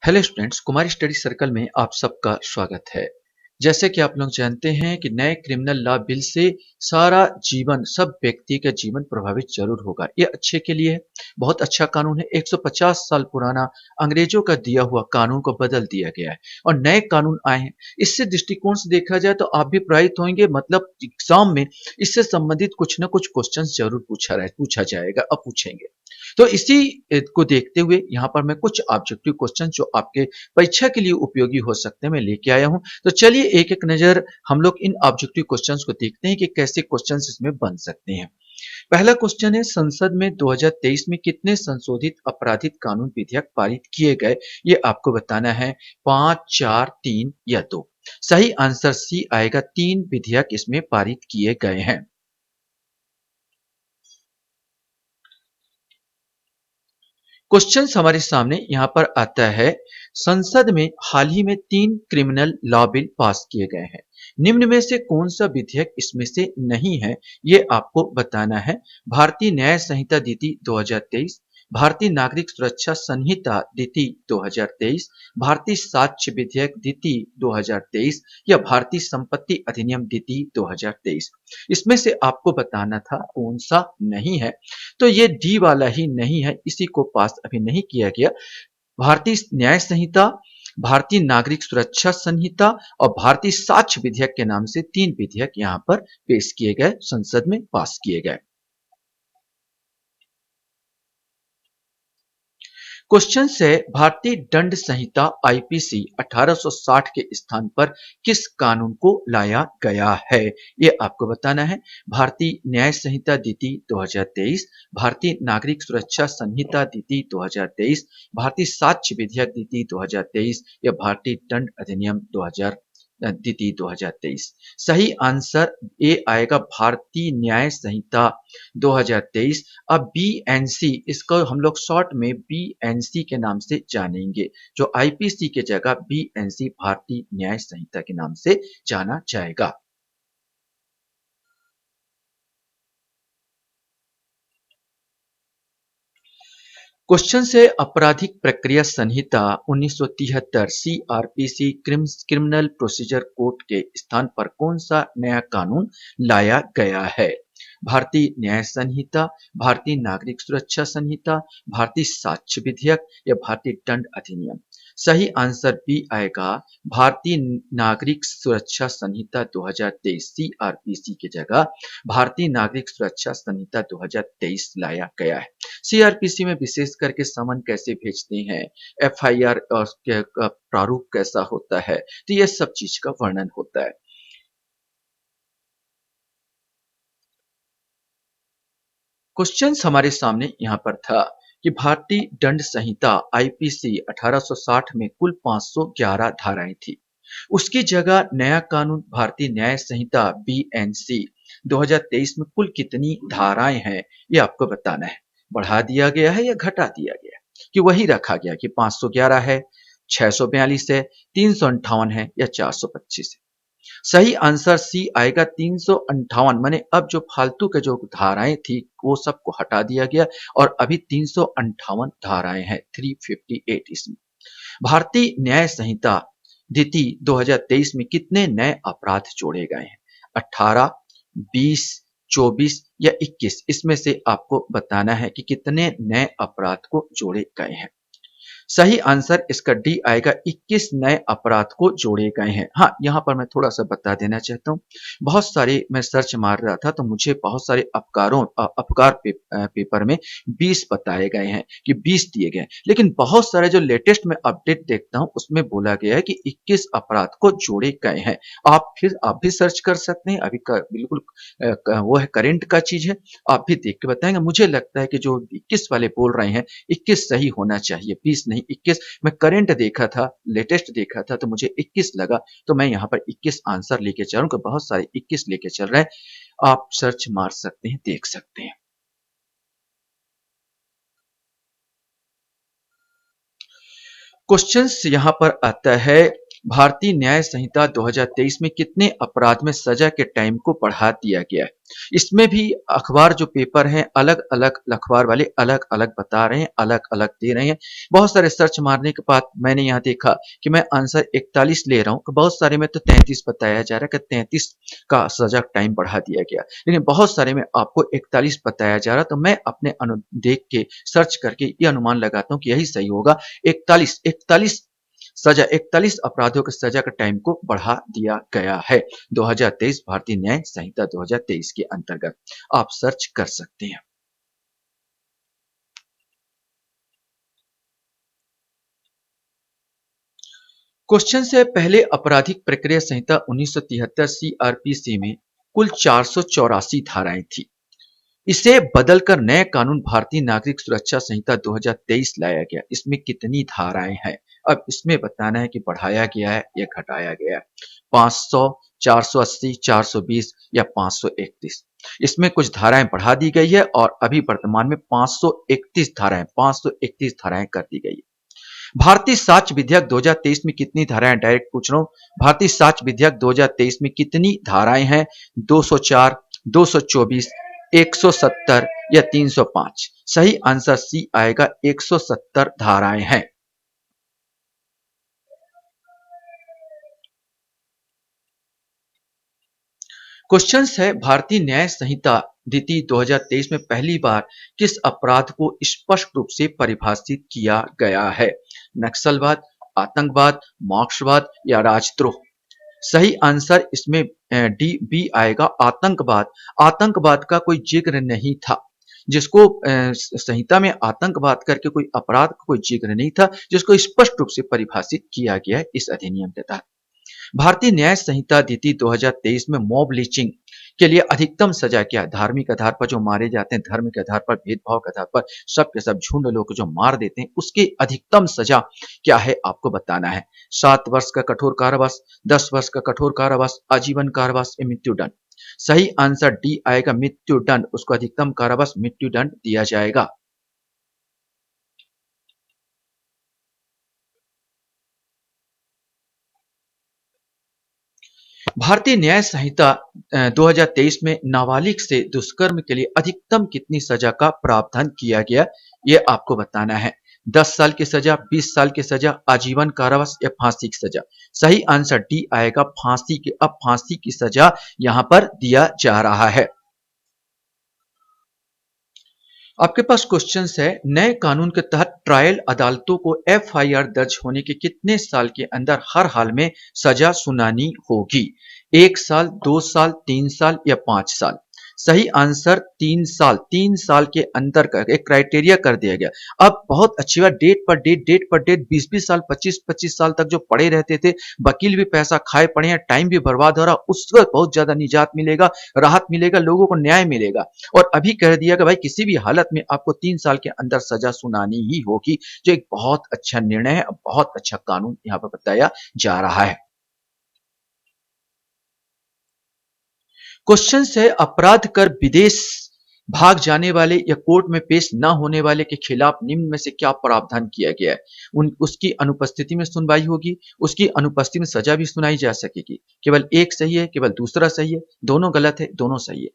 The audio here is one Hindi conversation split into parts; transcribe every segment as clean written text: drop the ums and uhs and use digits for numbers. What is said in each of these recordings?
हेलो स्टूडेंट्स, कुमारी स्टडी सर्कल में आप सबका स्वागत है। जैसे कि आप लोग जानते हैं कि नए क्रिमिनल लॉ बिल से सारा जीवन, सब व्यक्ति का जीवन प्रभावित जरूर होगा। ये अच्छे के लिए है, बहुत अच्छा कानून है। 150 साल पुराना अंग्रेजों का दिया हुआ कानून को बदल दिया गया है और नए कानून आए हैं। इससे दृष्टिकोण से देखा जाए तो आप भी प्रभावित होंगे, मतलब एग्जाम में इससे संबंधित कुछ ना कुछ क्वेश्चन जरूर पूछा जाएगा और पूछेंगे। तो इसी को देखते हुए यहाँ पर मैं कुछ ऑब्जेक्टिव क्वेश्चन जो आपके परीक्षा के लिए उपयोगी हो सकते हैं मैं लेके आया हूँ। तो चलिए एक एक नजर हम लोग इन ऑब्जेक्टिव क्वेश्चंस को देखते हैं कि कैसे क्वेश्चंस इसमें बन सकते हैं। पहला क्वेश्चन है, संसद में 2023 में कितने संशोधित आपराधिक कानून विधेयक पारित किए गए? ये आपको बताना है। 5, 4, 3 या 2। सही आंसर सी आएगा, 3 विधेयक इसमें पारित किए गए हैं। क्वेश्चन हमारे सामने यहाँ पर आता है, संसद में हाल ही में 3 क्रिमिनल लॉ बिल पास किए गए हैं। निम्न में से कौन सा विधेयक इसमें से नहीं है, ये आपको बताना है। भारतीय न्याय संहिता नीति 2023, भारतीय नागरिक सुरक्षा संहिता नीति 2023, भारतीय साक्ष्य विधेयक नीति 2023 या भारतीय संपत्ति अधिनियम नीति 2023। इसमें से आपको बताना था कौन सा नहीं है। तो ये डी वाला ही नहीं है, इसी को पास अभी नहीं किया गया। भारतीय न्याय संहिता, भारतीय नागरिक सुरक्षा संहिता और भारतीय साक्ष्य विधेयक के नाम से 3 विधेयक यहाँ पर पेश किए गए, संसद में पास किए गए। क्वेश्चन है, भारतीय दंड संहिता आईपीसी 1860 के स्थान पर किस कानून को लाया गया है? ये आपको बताना है। भारतीय न्याय संहिता नीति 2023, भारतीय नागरिक सुरक्षा संहिता नीति 2023, भारतीय साक्ष्य विधेयक नीति 2023 या भारतीय दंड अधिनियम 2000 नीति 2023। सही आंसर ए आएगा, भारतीय न्याय संहिता 2023। अब बीएनसी, इसको हम लोग शॉर्ट में बीएनसी के नाम से जानेंगे। जो आईपीसी के जगह बीएनसी, भारतीय न्याय संहिता के नाम से जाना जाएगा। क्वेश्चन से, आपराधिक प्रक्रिया संहिता 1973 सीआरपीसी क्रिमिनल प्रोसीजर कोड के स्थान पर कौन सा नया कानून लाया गया है? भारतीय न्याय संहिता, भारतीय नागरिक सुरक्षा संहिता, भारतीय साक्ष्य विधेयक या भारतीय दंड अधिनियम। सही आंसर बी आएगा, भारतीय नागरिक सुरक्षा संहिता 2023 सीआरपीसी की जगह भारतीय नागरिक सुरक्षा संहिता 2023 लाया गया है। सीआरपीसी में विशेष करके समन कैसे भेजते हैं, एफआईआर का प्रारूप कैसा होता है, तो यह सब चीज का वर्णन होता है। क्वेश्चन हमारे सामने यहाँ पर था कि भारतीय दंड संहिता आईपीसी 1860 में कुल 511 धाराएं थी। उसकी जगह नया कानून भारतीय न्याय संहिता बीएनसी 2023 में कुल कितनी धाराएं हैं, ये आपको बताना है। बढ़ा दिया गया है या घटा दिया गया है, कि वही रखा गया कि 511 है, 642 है, 358 है या 425 है। सही आंसर सी आएगा, 358। माने अब जो फालतू के जो धाराएं थी वो सबको हटा दिया गया और अभी 358 धाराएं हैं, 358 इसमें। भारतीय न्याय संहिता नीति 2023 में कितने नए अपराध जोड़े गए हैं? 18, 20, 24 या 21? इसमें से आपको बताना है कि कितने नए अपराध को जोड़े गए हैं। सही आंसर इसका डी आएगा, 21 नए अपराध को जोड़े गए हैं। हाँ, यहाँ पर मैं थोड़ा सा बता देना चाहता हूँ, बहुत सारे मैं सर्च मार रहा था तो मुझे बहुत सारे पेपर में 20 बताए गए हैं कि 20 दिए गए हैं, लेकिन बहुत सारे जो लेटेस्ट में अपडेट देखता हूँ उसमें बोला गया है कि 21 अपराध को जोड़े गए हैं। आप भी सर्च कर सकते हैं, अभी बिल्कुल वो है, करंट का चीज है। आप भी देख के बताएंगे। मुझे लगता है कि जो 21 वाले बोल रहे हैं 21 सही होना चाहिए, 20 नहीं 21। मैं करंट देखा था, लेटेस्ट देखा था तो मुझे 21 लगा, तो मैं यहाँ पर 21 आंसर लेके चल रहा हूँ। बहुत सारे 21 लेके चल रहे हैं, आप सर्च मार सकते हैं, देख सकते हैं। क्वेश्चन यहाँ पर आता है, भारतीय न्याय संहिता 2023 में कितने अपराध में सजा के टाइम को बढ़ा दिया गया है? इसमें भी अखबार जो पेपर हैं अलग-अलग अखबार वाले अलग-अलग बता रहे हैं, अलग-अलग दे रहे हैं। बहुत सारे सर्च मारने के बाद मैंने यहाँ देखा कि मैं आंसर 41 ले रहा हूँ, तो बहुत सारे में तो 33 बताया जा रहा है कि 33 का सजा टाइम बढ़ा दिया गया। लेकिन बहुत सारे में आपको 41 बताया जा रहा है, तो मैं अपने देख के सर्च करके ये अनुमान लगाता हूँ कि यही सही होगा। 41 अपराधों की सजा का टाइम को बढ़ा दिया गया है 2023 भारतीय न्याय संहिता 2023 के अंतर्गत। आप सर्च कर सकते हैं। क्वेश्चन से पहले आपराधिक प्रक्रिया संहिता 1973 सीआरपीसी में कुल 484 धाराएं थी। इसे बदलकर नए कानून भारतीय नागरिक सुरक्षा संहिता 2023 लाया गया। इसमें कितनी धाराएं हैं? अब इसमें बताना है कि बढ़ाया गया है या घटाया गया है। 500, 480, 420 या 531। इसमें कुछ धाराएं बढ़ा दी गई है और अभी वर्तमान में 531 धाराएं कर दी गई है। भारतीय साक्ष्य विधेयक 2023 में कितनी धाराएं? डायरेक्ट पूछ रहा हूं। भारतीय साक्ष्य विधेयक 2023 में कितनी धाराएं हैं? 204, 224, 170 या 305? सही आंसर सी आएगा, 170 धाराएं हैं। क्वेश्चन है भारतीय न्याय संहिता द्वितीय 2023 में पहली बार किस अपराध को स्पष्ट रूप से परिभाषित किया गया है? नक्सलवाद, आतंकवाद, मार्क्सवाद या राजद्रोह? सही आंसर इसमें डी बी आएगा, आतंकवाद। आतंकवाद का कोई जिक्र नहीं था, जिसको संहिता में आतंकवाद करके कोई अपराध का कोई जिक्र नहीं था, जिसको स्पष्ट रूप से परिभाषित किया गया है इस अधिनियम के तहत। भारतीय न्याय संहिता द्वितीय 2023 में मॉब लिंचिंग के लिए अधिकतम सजा क्या है? धार्मिक आधार पर जो मारे जाते हैं, धर्म के आधार पर, भेदभाव के आधार पर, सब के सब झुंड लोग जो मार देते हैं, उसकी अधिकतम सजा क्या है आपको बताना है। 7 वर्ष का कठोर कारावास, 10 वर्ष का कठोर कारावास, आजीवन कारावास या मृत्युदंड? सही आंसर डी आएगा, मृत्युदंड। उसको अधिकतम कारावास मृत्युदंड दिया जाएगा। भारतीय न्याय संहिता 2023 में नाबालिग से दुष्कर्म के लिए अधिकतम कितनी सजा का प्रावधान किया गया, ये आपको बताना है। 10 साल की सजा, 20 साल की सजा, आजीवन कारावास या फांसी की सजा? सही आंसर डी आएगा, फांसी की। अब फांसी की सजा यहां पर दिया जा रहा है। आपके पास क्वेश्चंस है, नए कानून के तहत ट्रायल अदालतों को एफआईआर दर्ज होने के कितने साल के अंदर हर हाल में सजा सुनानी होगी? 1 साल, 2 साल, 3 साल या 5 साल? सही आंसर 3 साल। 3 साल के अंदर का एक क्राइटेरिया कर दिया गया। अब बहुत अच्छी बात, डेट पर डेट 20-20 साल, 25-25 साल तक जो पड़े रहते थे, वकील भी पैसा खाए पड़े हैं, टाइम भी बर्बाद हो रहा, उससे बहुत ज्यादा निजात मिलेगा, राहत मिलेगा, लोगों को न्याय मिलेगा। और अभी कह दिया कि भाई किसी भी हालत में आपको 3 साल के अंदर सजा सुनानी ही होगी, जो एक बहुत अच्छा निर्णय है, बहुत अच्छा कानून यहाँ पर बताया जा रहा है। क्वेश्चन है, अपराध कर विदेश भाग जाने वाले या कोर्ट में पेश न होने वाले के खिलाफ निम्न में से क्या प्रावधान किया गया है? उसकी अनुपस्थिति में सुनवाई होगी, उसकी अनुपस्थिति में सजा भी सुनाई जा सकेगी। केवल एक सही है, केवल दूसरा सही है, दोनों गलत है, दोनों सही है।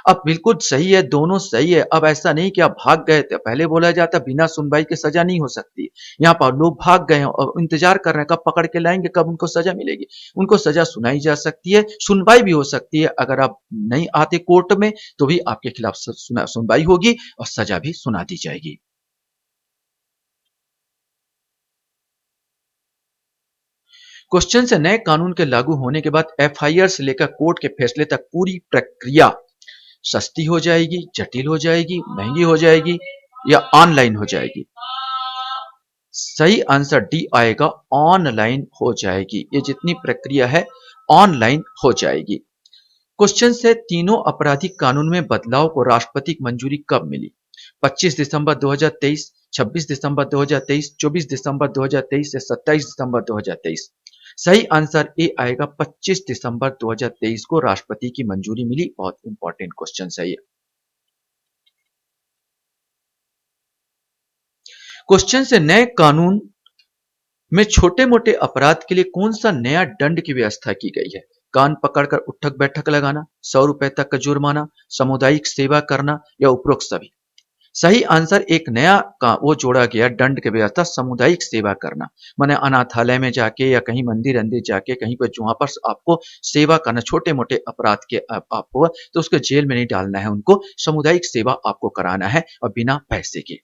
अब बिल्कुल सही है, दोनों सही है। अब ऐसा नहीं कि आप भाग गए थे, पहले बोला जाता बिना सुनवाई के सजा नहीं हो सकती। यहाँ पर लोग भाग गए हैं और इंतजार कर रहे हैं कब पकड़ के लाएंगे, कब उनको सजा मिलेगी। उनको सजा सुनाई जा सकती है, सुनवाई भी हो सकती है। अगर आप नहीं आते कोर्ट में तो भी आपके खिलाफ सुनवाई होगी और सजा भी सुना दी जाएगी। क्वेश्चन से, नए कानून के लागू होने के बाद एफआईआर से लेकर कोर्ट के फैसले तक पूरी प्रक्रिया सस्ती हो जाएगी, जटिल हो जाएगी, महंगी हो जाएगी या ऑनलाइन हो जाएगी? सही आंसर डी आएगा, ऑनलाइन हो जाएगी। ये जितनी प्रक्रिया है ऑनलाइन हो जाएगी। क्वेश्चन से, तीनों आपराधिक कानून में बदलाव को राष्ट्रपति की मंजूरी कब मिली? 25 दिसंबर 2023, 26 दिसंबर 2023, 24 दिसंबर 2023 या 27 दिसंबर 2023? सही आंसर ए आएगा, 25 दिसंबर 2023 को राष्ट्रपति की मंजूरी मिली। बहुत इंपॉर्टेंट क्वेश्चन है ये। क्वेश्चन से, नए कानून में छोटे-मोटे अपराध के लिए कौन-सा नया दंड की व्यवस्था की गई है? कान पकड़कर उठक-बैठक लगाना, ₹100 तक का जुर्माना, सामुदायिक सेवा करना या उपरोक्त सभी? सही आंसर एक नया का वो जोड़ा गया दंड की व्यवस्था सामुदायिक सेवा करना। माने अनाथालय में जाके या कहीं मंदिर-अंदिर जाके कहीं पे जहाँ पर आपको सेवा करना छोटे-मोटे अपराध के आपको तो उसको जेल में नहीं डालना है उनको, सामुदायिक सेवा आपको कराना है और बिना पैसे के।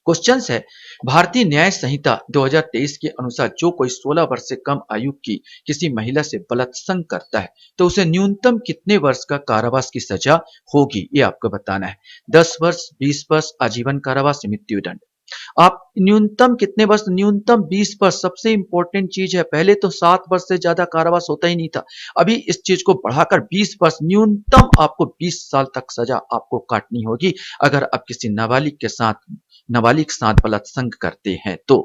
क्वेश्चन है भारतीय न्याय संहिता 2023 के अनुसार जो कोई 16 वर्ष से कम आयु की किसी महिला से बलात्संग करता है तो उसे न्यूनतम कितने वर्ष का कारावास की सजा होगी ये आपको बताना है। 10 वर्ष, 20 वर्ष, आजीवन कारावास, मृत्यु दंड। आप न्यूनतम कितने वर्ष? न्यूनतम 20 वर्ष। सबसे इंपॉर्टेंट चीज है, पहले तो 7 वर्ष से ज्यादा कारावास होता ही नहीं था, अभी इस चीज को बढ़ाकर 20 वर्ष, न्यूनतम आपको 20 साल तक सजा आपको काटनी होगी अगर आप किसी नाबालिग साथ बलात्संग करते हैं तो।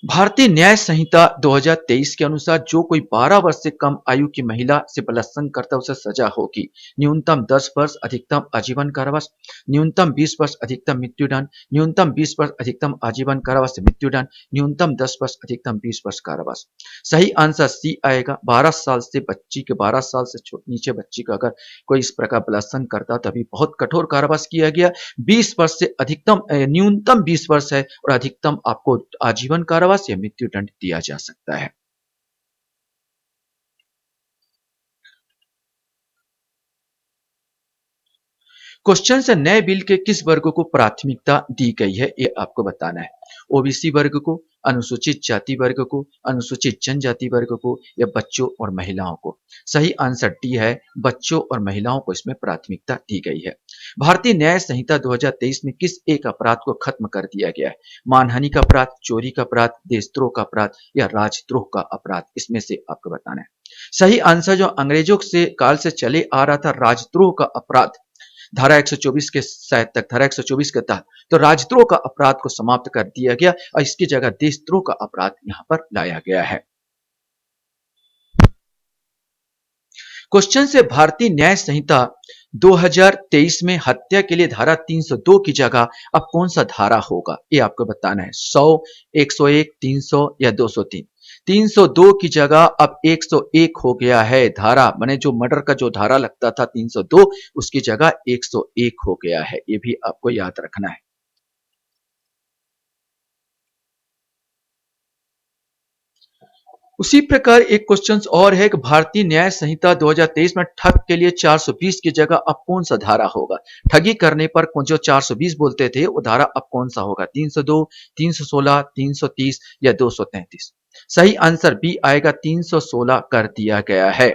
भारतीय न्याय संहिता 2023 के अनुसार जो कोई 12 वर्ष से कम आयु की महिला से बलात्संग करता है उसे सजा होगी न्यूनतम 10 वर्ष, अधिकतम आजीवन कारावास, न्यूनतम 20 वर्ष, अधिकतम मृत्युदंड, न्यूनतम 20 वर्ष, अधिकतम आजीवन कारावास से मृत्युदंड, न्यूनतम 10 वर्ष, अधिकतम 20 वर्ष कारावास। सही आंसर सी आएगा। 12 साल से बच्ची के 12 साल से नीचे बच्ची का अगर कोई इस प्रकार बलात्संग करता तो अभी बहुत कठोर कारावास किया गया। 20 वर्ष से अधिकतम न्यूनतम 20 वर्ष है और अधिकतम आपको आजीवन कारावास या मृत्यु दंड दिया जा सकता है। क्वेश्चन से नए बिल के किस वर्ग को प्राथमिकता दी गई है ये आपको बताना है। ओबीसी वर्ग को, अनुसूचित जाति वर्ग को, अनुसूचित जनजाति वर्ग को या बच्चों और महिलाओं को। सही आंसर डी है, बच्चों और महिलाओं को इसमें प्राथमिकता दी गई है। भारतीय न्याय संहिता 2023 में किस एक अपराध को खत्म कर दिया गया है? मानहानि का अपराध, चोरी का अपराध, देशद्रोह का अपराध या राजद्रोह का अपराध? इसमें से आपको बताना है। सही आंसर जो अंग्रेजों से काल से चले आ रहा था राजद्रोह का अपराध, धारा 124 के शायद तक धारा 124 के तहत तो राजद्रोह का अपराध को समाप्त कर दिया गया और इसकी जगह देशद्रोह का अपराध यहां पर लाया गया है। क्वेश्चन से भारतीय न्याय संहिता 2023 में हत्या के लिए धारा 302 की जगह अब कौन सा धारा होगा ये आपको बताना है। 100, 101, 300 या 203? 302 की जगह अब 101 हो गया है धारा, माने जो मर्डर का जो धारा लगता था 302 उसकी जगह 101 हो गया है, ये भी आपको याद रखना है। उसी प्रकार एक क्वेश्चन और है कि भारतीय न्याय संहिता 2023 में ठग के लिए 420 की जगह अब कौन सा धारा होगा? ठगी करने पर जो 420 बोलते थे वो धारा अब कौन सा होगा? 302, 316, 330 या 233? सही आंसर बी आएगा, 316 कर दिया गया है।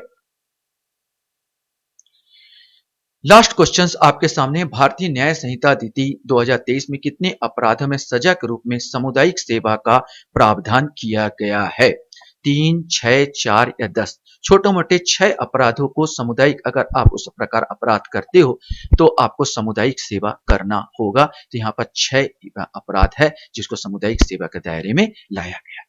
लास्ट क्वेश्चंस आपके सामने। भारतीय न्याय संहिता नीति 2023 में कितने अपराधों में सजा के रूप में सामुदायिक सेवा का प्रावधान किया गया है? 3, 6, 4 या 10? छोटे मोटे 6 अपराधों को सामुदायिक, अगर आप उस प्रकार अपराध करते हो तो आपको सामुदायिक सेवा करना होगा। तो यहाँ पर 6 अपराध है जिसको सामुदायिक सेवा के दायरे में लाया गया।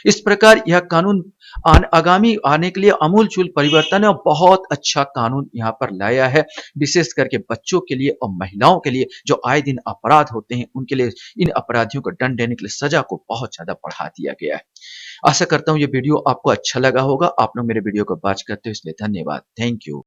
इस प्रकार यह कानून आगामी आने के लिए अमूलचूल परिवर्तन है और बहुत अच्छा कानून यहाँ पर लाया है, विशेष करके बच्चों के लिए और महिलाओं के लिए जो आए दिन अपराध होते हैं उनके लिए इन अपराधियों को दंड देने के लिए सजा को बहुत ज्यादा बढ़ा दिया गया है। आशा करता हूँ ये वीडियो आपको अच्छा लगा होगा। आप लोग मेरे वीडियो को वॉच करते हो इसलिए धन्यवाद। Thank you.